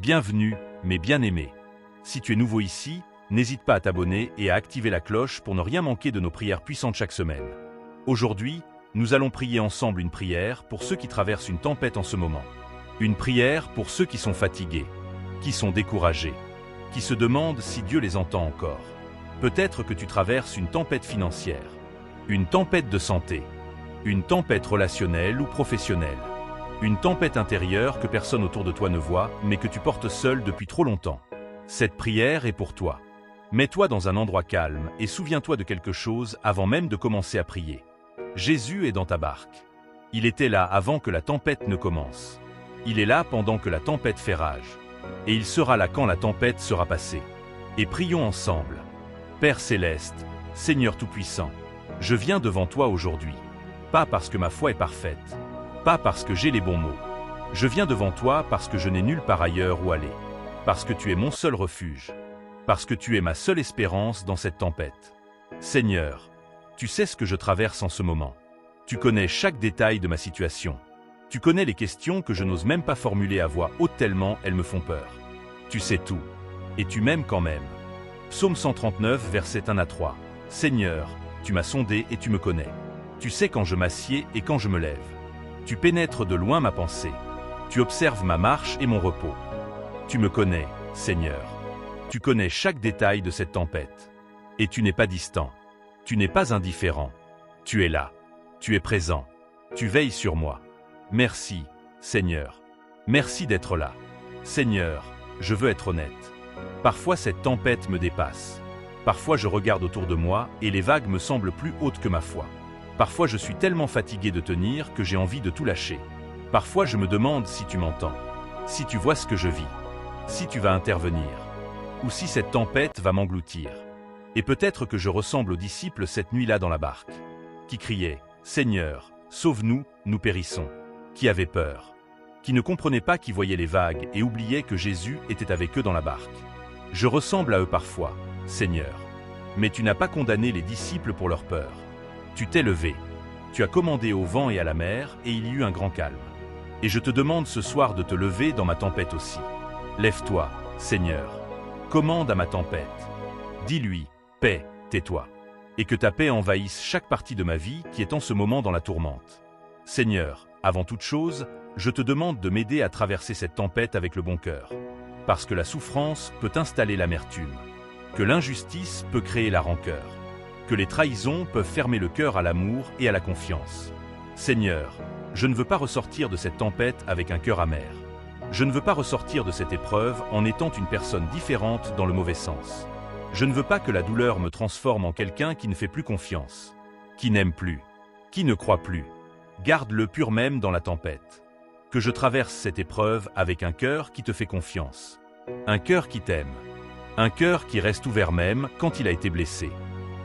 Bienvenue, mes bien-aimés. Si tu es nouveau ici, n'hésite pas à t'abonner et à activer la cloche pour ne rien manquer de nos prières puissantes chaque semaine. Aujourd'hui, nous allons prier ensemble une prière pour ceux qui traversent une tempête en ce moment. Une prière pour ceux qui sont fatigués, qui sont découragés, qui se demandent si Dieu les entend encore. Peut-être que tu traverses une tempête financière, une tempête de santé, une tempête relationnelle ou professionnelle, une tempête intérieure que personne autour de toi ne voit, mais que tu portes seul depuis trop longtemps. Cette prière est pour toi. Mets-toi dans un endroit calme et souviens-toi de quelque chose avant même de commencer à prier. Jésus est dans ta barque. Il était là avant que la tempête ne commence. Il est là pendant que la tempête fait rage. Et il sera là quand la tempête sera passée. Et prions ensemble. Père céleste, Seigneur Tout-Puissant, je viens devant toi aujourd'hui. Pas parce que ma foi est parfaite, pas parce que j'ai les bons mots. Je viens devant toi parce que je n'ai nulle part ailleurs où aller. Parce que tu es mon seul refuge. Parce que tu es ma seule espérance dans cette tempête. Seigneur, tu sais ce que je traverse en ce moment. Tu connais chaque détail de ma situation. Tu connais les questions que je n'ose même pas formuler à voix haute tellement elles me font peur. Tu sais tout. Et tu m'aimes quand même. Psaume 139, versets 1 à 3. Seigneur, tu m'as sondé et tu me connais. Tu sais quand je m'assieds et quand je me lève. Tu pénètres de loin ma pensée. Tu observes ma marche et mon repos. Tu me connais, Seigneur. Tu connais chaque détail de cette tempête. Et tu n'es pas distant. Tu n'es pas indifférent. Tu es là. Tu es présent. Tu veilles sur moi. Merci, Seigneur. Merci d'être là. Seigneur, je veux être honnête. Parfois cette tempête me dépasse. Parfois je regarde autour de moi et les vagues me semblent plus hautes que ma foi. Parfois je suis tellement fatigué de tenir que j'ai envie de tout lâcher. Parfois je me demande si tu m'entends, si tu vois ce que je vis, si tu vas intervenir, ou si cette tempête va m'engloutir. Et peut-être que je ressemble aux disciples cette nuit-là dans la barque, qui criaient « Seigneur, sauve-nous, nous périssons », qui avaient peur, qui ne comprenaient pas qui voyaient les vagues et oubliaient que Jésus était avec eux dans la barque. Je ressemble à eux parfois, Seigneur. Mais tu n'as pas condamné les disciples pour leur peur. Tu t'es levé, tu as commandé au vent et à la mer, et il y eut un grand calme. Et je te demande ce soir de te lever dans ma tempête aussi. Lève-toi, Seigneur. Commande à ma tempête. Dis-lui, paix, tais-toi. Et que ta paix envahisse chaque partie de ma vie qui est en ce moment dans la tourmente. Seigneur, avant toute chose, je te demande de m'aider à traverser cette tempête avec le bon cœur. Parce que la souffrance peut installer l'amertume. Que l'injustice peut créer la rancœur. Que les trahisons peuvent fermer le cœur à l'amour et à la confiance. Seigneur, je ne veux pas ressortir de cette tempête avec un cœur amer. Je ne veux pas ressortir de cette épreuve en étant une personne différente dans le mauvais sens. Je ne veux pas que la douleur me transforme en quelqu'un qui ne fait plus confiance, qui n'aime plus, qui ne croit plus. Garde-le pur même dans la tempête. Que je traverse cette épreuve avec un cœur qui te fait confiance. Un cœur qui t'aime. Un cœur qui reste ouvert même quand il a été blessé.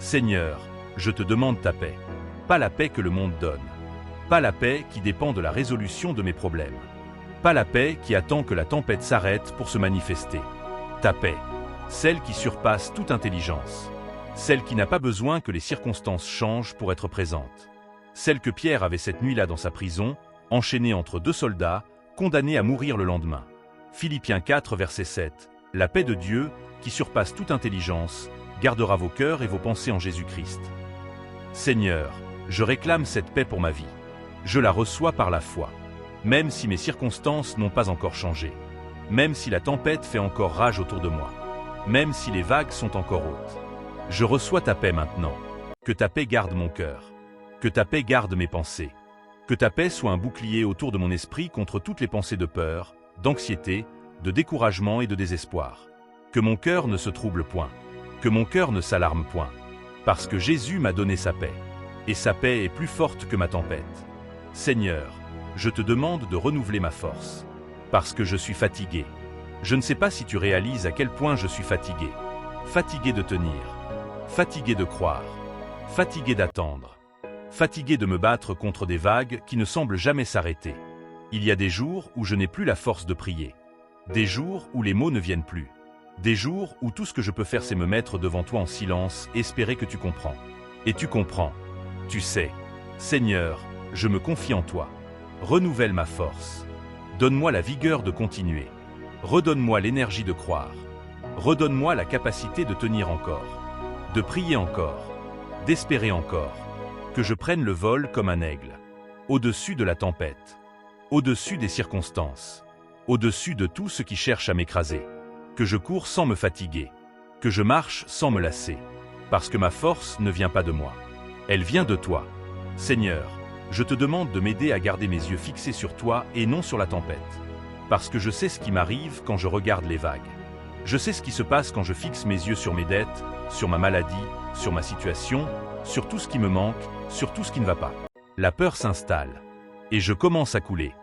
Seigneur, je te demande ta paix. Pas la paix que le monde donne. Pas la paix qui dépend de la résolution de mes problèmes. Pas la paix qui attend que la tempête s'arrête pour se manifester. Ta paix, celle qui surpasse toute intelligence. Celle qui n'a pas besoin que les circonstances changent pour être présente. Celle que Pierre avait cette nuit-là dans sa prison, enchaîné entre deux soldats, condamné à mourir le lendemain. Philippiens 4, verset 7. La paix de Dieu, qui surpasse toute intelligence, gardera vos cœurs et vos pensées en Jésus-Christ. Seigneur, je réclame cette paix pour ma vie. Je la reçois par la foi. Même si mes circonstances n'ont pas encore changé. Même si la tempête fait encore rage autour de moi. Même si les vagues sont encore hautes. Je reçois ta paix maintenant. Que ta paix garde mon cœur. Que ta paix garde mes pensées. Que ta paix soit un bouclier autour de mon esprit contre toutes les pensées de peur, d'anxiété, de découragement et de désespoir. Que mon cœur ne se trouble point. Que mon cœur ne s'alarme point. Parce que Jésus m'a donné sa paix. Et sa paix est plus forte que ma tempête. Seigneur, je te demande de renouveler ma force. Parce que je suis fatigué. Je ne sais pas si tu réalises à quel point je suis fatigué. Fatigué de tenir. Fatigué de croire. Fatigué d'attendre. Fatigué de me battre contre des vagues qui ne semblent jamais s'arrêter. Il y a des jours où je n'ai plus la force de prier. Des jours où les mots ne viennent plus. Des jours où tout ce que je peux faire c'est me mettre devant toi en silence et espérer que tu comprends. Et tu comprends. Tu sais. Seigneur, je me confie en toi. Renouvelle ma force. Donne-moi la vigueur de continuer. Redonne-moi l'énergie de croire. Redonne-moi la capacité de tenir encore, de prier encore, d'espérer encore, que je prenne le vol comme un aigle, au-dessus de la tempête, au-dessus des circonstances, au-dessus de tout ce qui cherche à m'écraser, que je cours sans me fatiguer, que je marche sans me lasser, parce que ma force ne vient pas de moi, elle vient de toi. Seigneur, je te demande de m'aider à garder mes yeux fixés sur toi et non sur la tempête, parce que je sais ce qui m'arrive quand je regarde les vagues. Je sais ce qui se passe quand je fixe mes yeux sur mes dettes, sur ma maladie, sur ma situation, sur tout ce qui me manque, sur tout ce qui ne va pas. La peur s'installe, et je commence à couler,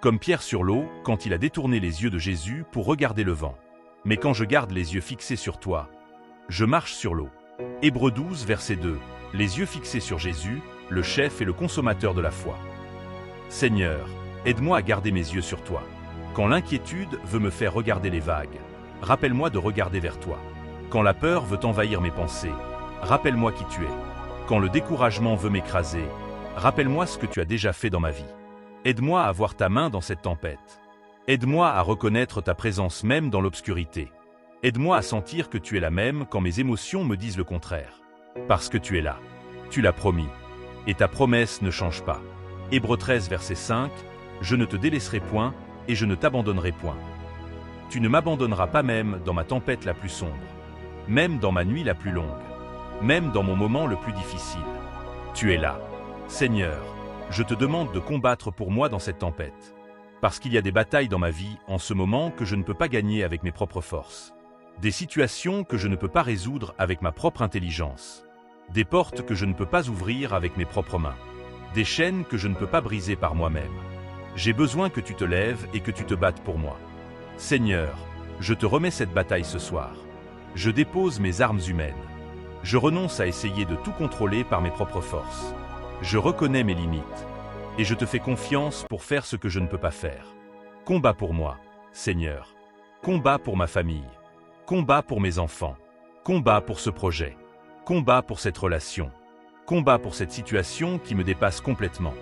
comme Pierre sur l'eau quand il a détourné les yeux de Jésus pour regarder le vent. Mais quand je garde les yeux fixés sur toi, je marche sur l'eau. Hébreux 12, verset 2, les yeux fixés sur Jésus, le chef et le consommateur de la foi. Seigneur, aide-moi à garder mes yeux sur toi. Quand l'inquiétude veut me faire regarder les vagues, rappelle-moi de regarder vers toi. Quand la peur veut envahir mes pensées, rappelle-moi qui tu es. Quand le découragement veut m'écraser, rappelle-moi ce que tu as déjà fait dans ma vie. Aide-moi à voir ta main dans cette tempête. Aide-moi à reconnaître ta présence même dans l'obscurité. Aide-moi à sentir que tu es la même quand mes émotions me disent le contraire. Parce que tu es là. Tu l'as promis. Et ta promesse ne change pas. Hébreux 13, verset 5, je ne te délaisserai point et je ne t'abandonnerai point. Tu ne m'abandonneras pas même dans ma tempête la plus sombre, même dans ma nuit la plus longue, même dans mon moment le plus difficile. Tu es là. Seigneur, je te demande de combattre pour moi dans cette tempête, parce qu'il y a des batailles dans ma vie en ce moment que je ne peux pas gagner avec mes propres forces, des situations que je ne peux pas résoudre avec ma propre intelligence, des portes que je ne peux pas ouvrir avec mes propres mains, des chaînes que je ne peux pas briser par moi-même. J'ai besoin que tu te lèves et que tu te battes pour moi. Seigneur, je te remets cette bataille ce soir. Je dépose mes armes humaines. Je renonce à essayer de tout contrôler par mes propres forces. Je reconnais mes limites. Et je te fais confiance pour faire ce que je ne peux pas faire. Combat pour moi, Seigneur. Combat pour ma famille. Combat pour mes enfants. Combat pour ce projet. Combat pour cette relation. Combat pour cette situation qui me dépasse complètement.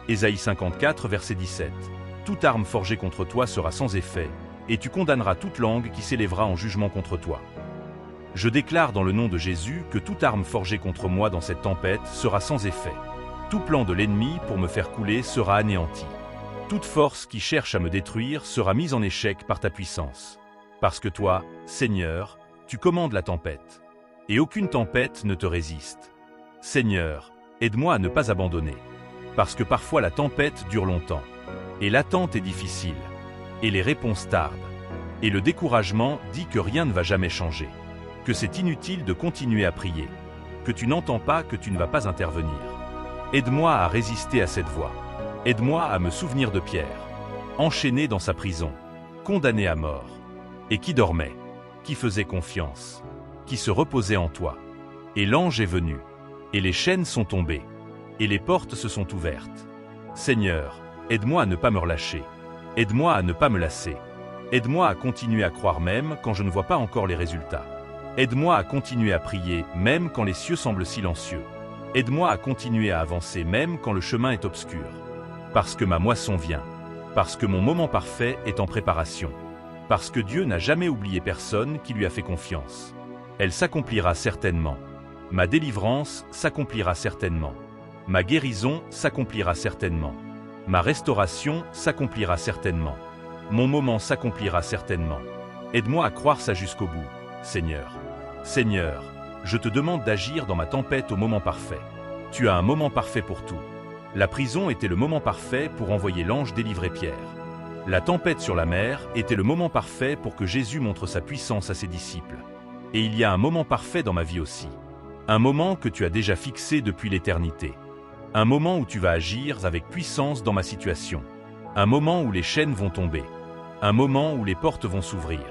Ésaïe 54, verset 17. Toute arme forgée contre toi sera sans effet, et tu condamneras toute langue qui s'élèvera en jugement contre toi. Je déclare dans le nom de Jésus que toute arme forgée contre moi dans cette tempête sera sans effet. Tout plan de l'ennemi pour me faire couler sera anéanti. Toute force qui cherche à me détruire sera mise en échec par ta puissance. Parce que toi, Seigneur, tu commandes la tempête. Et aucune tempête ne te résiste. Seigneur, aide-moi à ne pas abandonner. Parce que parfois la tempête dure longtemps. Et l'attente est difficile. Et les réponses tardent. Et le découragement dit que rien ne va jamais changer. Que c'est inutile de continuer à prier. Que tu n'entends pas, que tu ne vas pas intervenir. Aide-moi à résister à cette voix. Aide-moi à me souvenir de Pierre, enchaîné dans sa prison, condamné à mort, et qui dormait, qui faisait confiance, qui se reposait en toi. Et l'ange est venu, et les chaînes sont tombées, et les portes se sont ouvertes. Seigneur, aide-moi à ne pas me relâcher. Aide-moi à ne pas me lasser. Aide-moi à continuer à croire même quand je ne vois pas encore les résultats. Aide-moi à continuer à prier même quand les cieux semblent silencieux. Aide-moi à continuer à avancer même quand le chemin est obscur. Parce que ma moisson vient. Parce que mon moment parfait est en préparation. Parce que Dieu n'a jamais oublié personne qui lui a fait confiance. Elle s'accomplira certainement. Ma délivrance s'accomplira certainement. Ma guérison s'accomplira certainement. Ma restauration s'accomplira certainement. Mon moment s'accomplira certainement. Aide-moi à croire ça jusqu'au bout, Seigneur. Seigneur, je te demande d'agir dans ma tempête au moment parfait. Tu as un moment parfait pour tout. La prison était le moment parfait pour envoyer l'ange délivrer Pierre. La tempête sur la mer était le moment parfait pour que Jésus montre sa puissance à ses disciples. Et il y a un moment parfait dans ma vie aussi. Un moment que tu as déjà fixé depuis l'éternité. Un moment où tu vas agir avec puissance dans ma situation. Un moment où les chaînes vont tomber. Un moment où les portes vont s'ouvrir.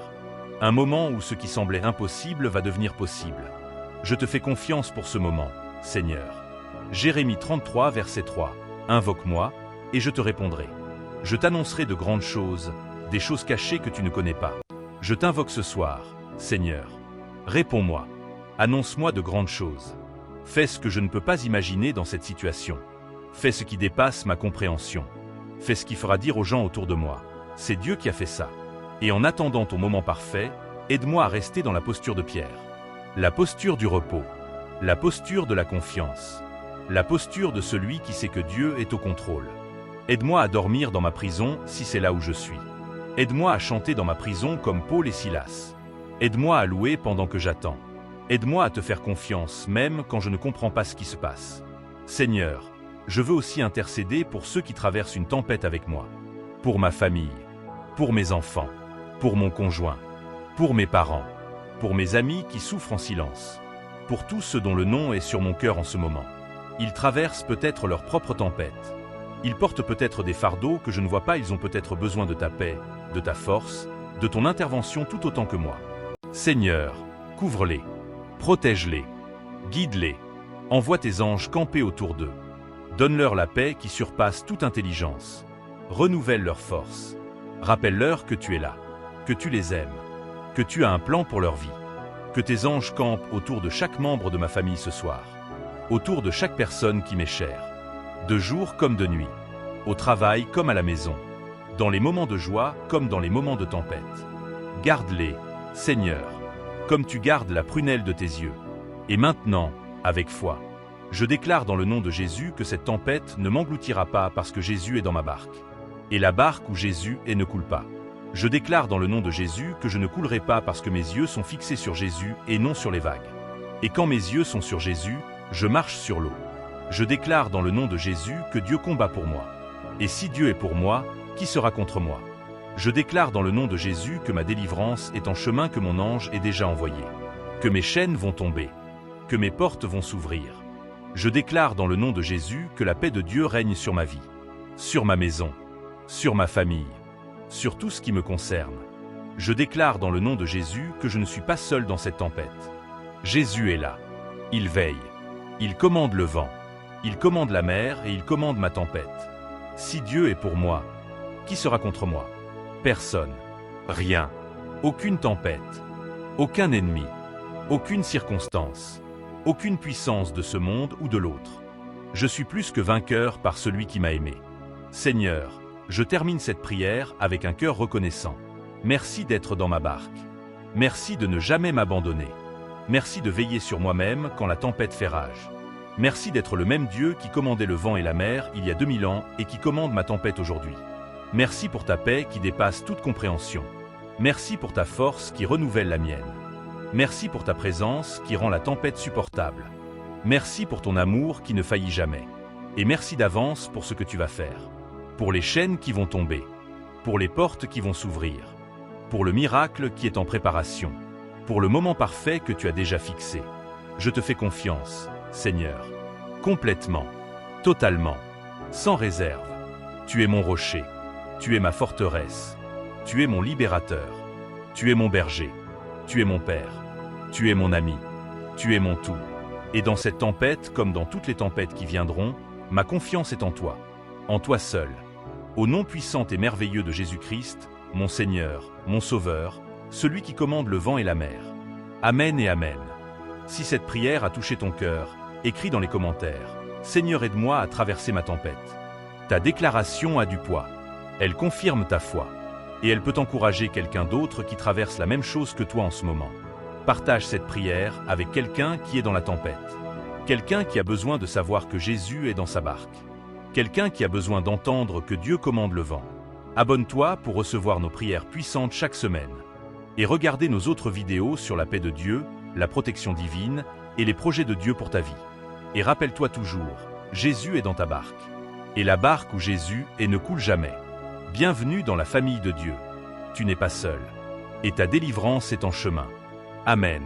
Un moment où ce qui semblait impossible va devenir possible. Je te fais confiance pour ce moment, Seigneur. Jérémie 33, verset 3. Invoque-moi, et je te répondrai. Je t'annoncerai de grandes choses, des choses cachées que tu ne connais pas. Je t'invoque ce soir, Seigneur. Réponds-moi. Annonce-moi de grandes choses. Fais ce que je ne peux pas imaginer dans cette situation. Fais ce qui dépasse ma compréhension. Fais ce qui fera dire aux gens autour de moi. C'est Dieu qui a fait ça. Et en attendant ton moment parfait, aide-moi à rester dans la posture de Pierre. La posture du repos. La posture de la confiance. La posture de celui qui sait que Dieu est au contrôle. Aide-moi à dormir dans ma prison si c'est là où je suis. Aide-moi à chanter dans ma prison comme Paul et Silas. Aide-moi à louer pendant que j'attends. Aide-moi à te faire confiance même quand je ne comprends pas ce qui se passe. Seigneur, je veux aussi intercéder pour ceux qui traversent une tempête avec moi. Pour ma famille, pour mes enfants, pour mon conjoint, pour mes parents, pour mes amis qui souffrent en silence, pour tous ceux dont le nom est sur mon cœur en ce moment. Ils traversent peut-être leur propre tempête. Ils portent peut-être des fardeaux que je ne vois pas, ils ont peut-être besoin de ta paix, de ta force, de ton intervention tout autant que moi. Seigneur, couvre-les, protège-les, guide-les, envoie tes anges camper autour d'eux. Donne-leur la paix qui surpasse toute intelligence. Renouvelle leur force. Rappelle-leur que tu es là, que tu les aimes, que tu as un plan pour leur vie. Que tes anges campent autour de chaque membre de ma famille ce soir, autour de chaque personne qui m'est chère, de jour comme de nuit, au travail comme à la maison, dans les moments de joie comme dans les moments de tempête. Garde-les, Seigneur, comme tu gardes la prunelle de tes yeux. Et maintenant, avec foi, je déclare dans le nom de Jésus que cette tempête ne m'engloutira pas parce que Jésus est dans ma barque. Et la barque où Jésus est ne coule pas. Je déclare dans le nom de Jésus que je ne coulerai pas parce que mes yeux sont fixés sur Jésus et non sur les vagues. Et quand mes yeux sont sur Jésus, je marche sur l'eau. Je déclare dans le nom de Jésus que Dieu combat pour moi. Et si Dieu est pour moi, qui sera contre moi? Je déclare dans le nom de Jésus que ma délivrance est en chemin, que mon ange est déjà envoyé. Que mes chaînes vont tomber. Que mes portes vont s'ouvrir. Je déclare dans le nom de Jésus que la paix de Dieu règne sur ma vie, sur ma maison, sur ma famille, sur tout ce qui me concerne. Je déclare dans le nom de Jésus que je ne suis pas seul dans cette tempête. Jésus est là. Il veille. Il commande le vent. Il commande la mer et il commande ma tempête. Si Dieu est pour moi, qui sera contre moi? Personne. Rien. Aucune tempête. Aucun ennemi. Aucune circonstance. Aucune puissance de ce monde ou de l'autre. Je suis plus que vainqueur par celui qui m'a aimé. Seigneur, je termine cette prière avec un cœur reconnaissant. Merci d'être dans ma barque. Merci de ne jamais m'abandonner. Merci de veiller sur moi-même quand la tempête fait rage. Merci d'être le même Dieu qui commandait le vent et la mer il y a 2000 ans et qui commande ma tempête aujourd'hui. Merci pour ta paix qui dépasse toute compréhension. Merci pour ta force qui renouvelle la mienne. Merci pour ta présence qui rend la tempête supportable. Merci pour ton amour qui ne faillit jamais. Et merci d'avance pour ce que tu vas faire. Pour les chaînes qui vont tomber. Pour les portes qui vont s'ouvrir. Pour le miracle qui est en préparation. Pour le moment parfait que tu as déjà fixé. Je te fais confiance, Seigneur. Complètement, totalement, sans réserve. Tu es mon rocher. Tu es ma forteresse. Tu es mon libérateur. Tu es mon berger. Tu es mon Père. Tu es mon ami. Tu es mon tout. Et dans cette tempête, comme dans toutes les tempêtes qui viendront, ma confiance est en toi seul. Au nom puissant et merveilleux de Jésus-Christ, mon Seigneur, mon Sauveur, celui qui commande le vent et la mer. Amen et Amen. Si cette prière a touché ton cœur, écris dans les commentaires « Seigneur, aide-moi à traverser ma tempête ». Ta déclaration a du poids. Elle confirme ta foi. Et elle peut encourager quelqu'un d'autre qui traverse la même chose que toi en ce moment. Partage cette prière avec quelqu'un qui est dans la tempête. Quelqu'un qui a besoin de savoir que Jésus est dans sa barque. Quelqu'un qui a besoin d'entendre que Dieu commande le vent. Abonne-toi pour recevoir nos prières puissantes chaque semaine. Et regardez nos autres vidéos sur la paix de Dieu, la protection divine et les projets de Dieu pour ta vie. Et rappelle-toi toujours, Jésus est dans ta barque. Et la barque où Jésus est ne coule jamais. Bienvenue dans la famille de Dieu. Tu n'es pas seul. Et ta délivrance est en chemin. Amen.